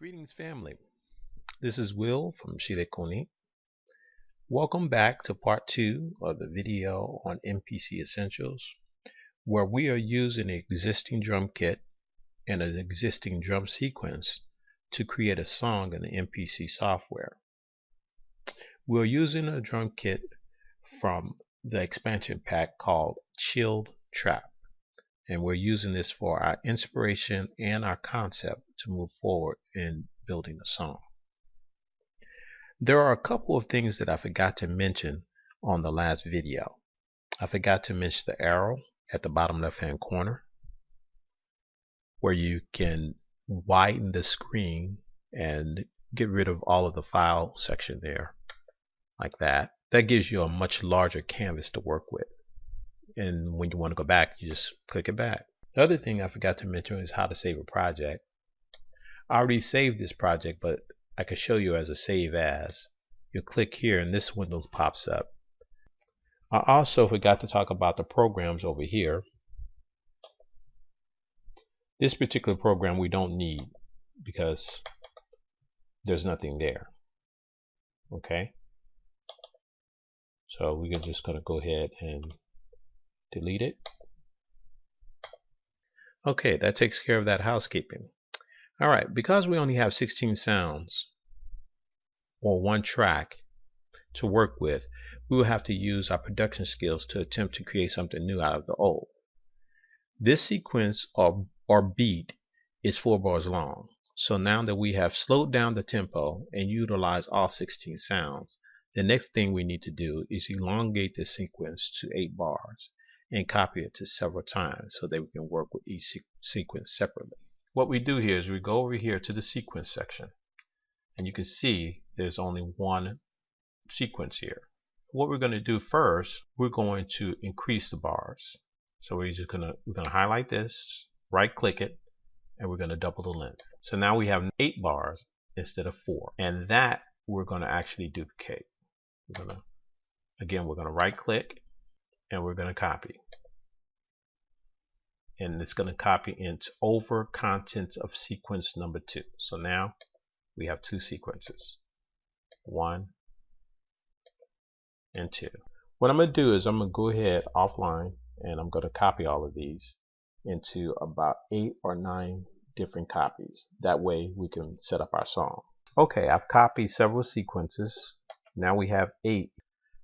Greetings, family. This is Will from Shirekoni. Welcome back to part 2 of the video on MPC Essentials, where we are using an existing drum kit and an existing drum sequence to create a song in the MPC software. We're using a drum kit from the expansion pack called Chilled Trap, and we're using this for our inspiration and our concept to move forward in building a song. There are a couple of things that I forgot to mention on the last video. I forgot to mention the arrow at the bottom left hand corner where you can widen the screen and get rid of all of the file section there like that. That gives you a much larger canvas to work with, and when you want to go back, you just click it back. The other thing I forgot to mention is how to save a project. I already saved this project, but I can show you as a save as. You click here and this window pops up. I also forgot to talk about the programs over here. This particular program we don't need because there's nothing there. Okay, so we're just going to go ahead and delete it. Okay, that takes care of that housekeeping. Alright, because we only have 16 sounds or one track to work with, we will have to use our production skills to attempt to create something new out of the old. This sequence or beat is 4 bars long. So now that we have slowed down the tempo and utilized all 16 sounds, the next thing we need to do is elongate this sequence to 8 bars and copy it to several times so that we can work with each sequence separately. What we do here is we go over here to the sequence section, and you can see there's only one sequence here. What we're going to do first, we're going to increase the bars. So we're going to highlight this, right click it, and we're going to double the length. So now we have 8 bars instead of 4, and that we're going to actually duplicate. We're going to right click and we're going to copy. And it's going to copy into over contents of sequence number 2. So now we have 2 sequences, 1 and 2. What I'm going to do is I'm going to go ahead offline and I'm going to copy all of these into about 8 or 9 different copies. That way we can set up our song. Okay, I've copied several sequences. Now we have 8.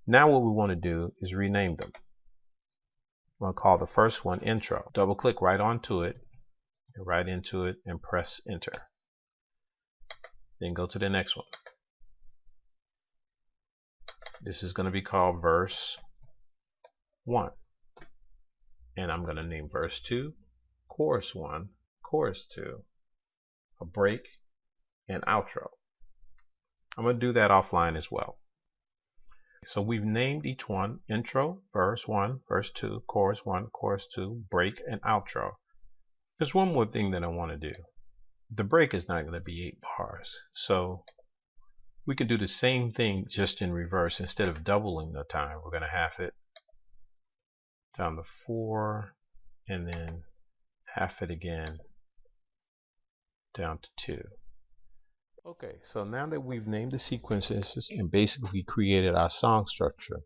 Now what we want to do is rename them. I'm going to call the first one intro. Double click right onto it, right into it, and press enter. Then go to the next one. This is going to be called verse 1. And I'm going to name verse 2, chorus 1, chorus 2, a break, and outro. I'm going to do that offline as well. So we've named each one intro, verse 1, verse 2, chorus 1, chorus 2, break, and outro. There's one more thing that I want to do. The break is not going to be 8 bars. So we can do the same thing just in reverse. Instead of doubling the time, we're going to half it down to 4 and then half it again down to 2. Okay, so now that we've named the sequences and basically created our song structure,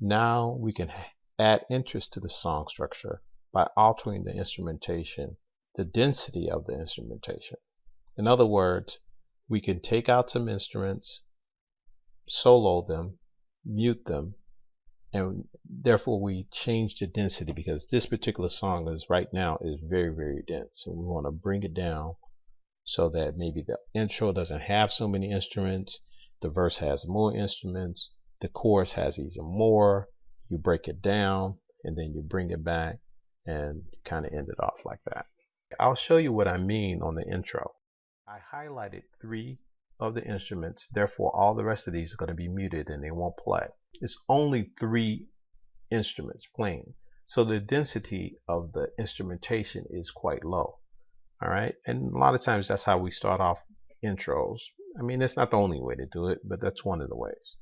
now we can add interest to the song structure by altering the instrumentation, the density of the instrumentation. In other words, we can take out some instruments, solo them, mute them, and therefore we change the density because this particular song is right now is very, very dense. So we want to bring it down so that maybe the intro doesn't have so many instruments, the verse has more instruments, the chorus has even more. You break it down and then you bring it back and you kind of end it off like that. I'll show you what I mean on the intro. I highlighted 3 of the instruments, therefore all the rest of these are going to be muted and they won't play. It's only 3 instruments playing, so the density of the instrumentation is quite low. Alright, and a lot of times that's how we start off intros. I mean, it's not the only way to do it, but that's one of the ways.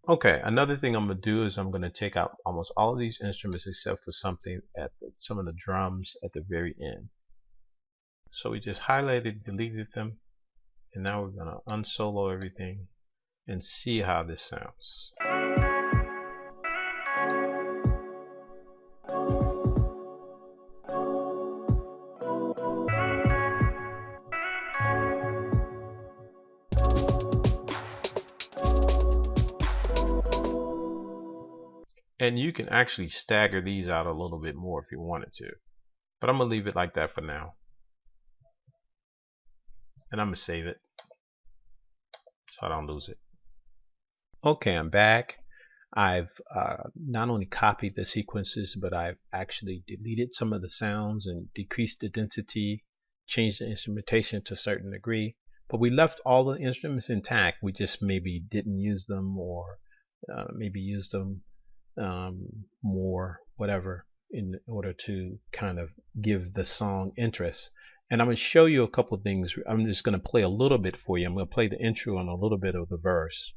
Okay, another thing I'm going to do is I'm going to take out almost all of these instruments except for something at some of the drums at the very end. So we just highlighted, deleted them, and now we're going to unsolo everything and see how this sounds. And you can actually stagger these out a little bit more if you wanted to, but I'm going to leave it like that for now. And I'm going to save it so I don't lose it. Okay, I'm back. I've not only copied the sequences, but I've actually deleted some of the sounds and decreased the density, changed the instrumentation to a certain degree. But we left all the instruments intact. We just maybe didn't use them, or maybe used them more, whatever, in order to kind of give the song interest. And I'm going to show you a couple of things. I'm just going to play a little bit for you. I'm going to play the intro and a little bit of the verse.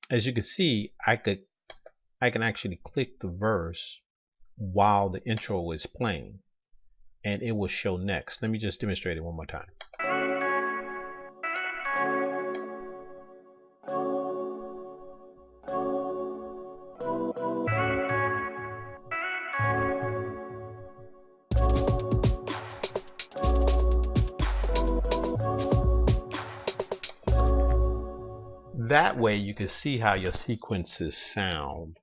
As you can see, I can actually click the verse while the intro is playing, and it will show next. Let me just demonstrate it one more time. That way you can see how your sequences sound,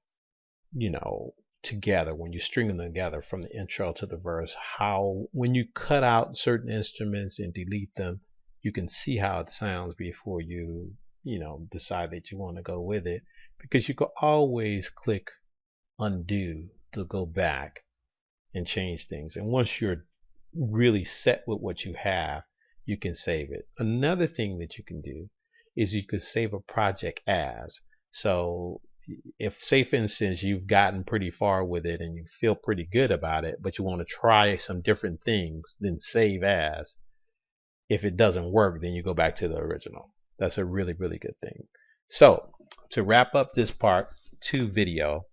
together when you string them together from the intro to the verse. How when you cut out certain instruments and delete them, you can see how it sounds before you decide that you want to go with it, because you can always click undo to go back and change things. And once you're really set with what you have, you can save it. Another thing that you can do is you could save a project as. So if, say for instance, you've gotten pretty far with it and you feel pretty good about it, but you want to try some different things, then save as. If it doesn't work, then you go back to the original. That's a really, really good thing. So to wrap up this part 2 video,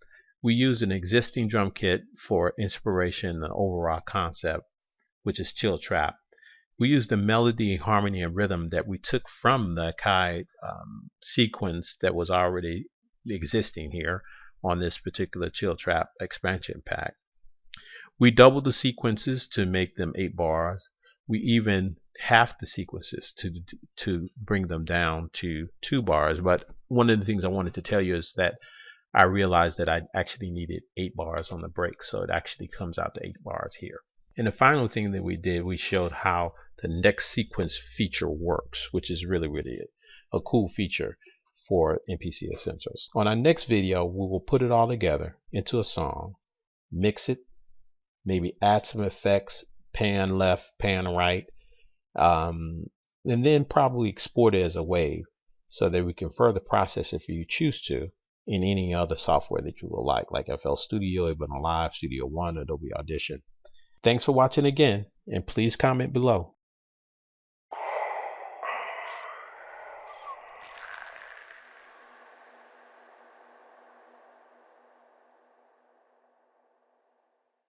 we used an existing drum kit for inspiration, the overall concept, which is chill trap. We used the melody, harmony, and rhythm that we took from the Akai sequence that was already existing here on this particular chill trap expansion pack. We doubled the sequences to make them 8 bars. We even halved the sequences to bring them down to 2 bars. But one of the things I wanted to tell you is that I realized that I actually needed 8 bars on the break, so it actually comes out to 8 bars here. And the final thing that we did, we showed how the next sequence feature works, which is really, really a cool feature for MPC Essentials. On our next video, we will put it all together into a song, mix it, maybe add some effects, pan left, pan right, and then probably export it as a wave so that we can further process it if you choose to in any other software that you will like FL Studio, Ableton Live, Studio One, Adobe Audition. Thanks for watching again, and please comment below.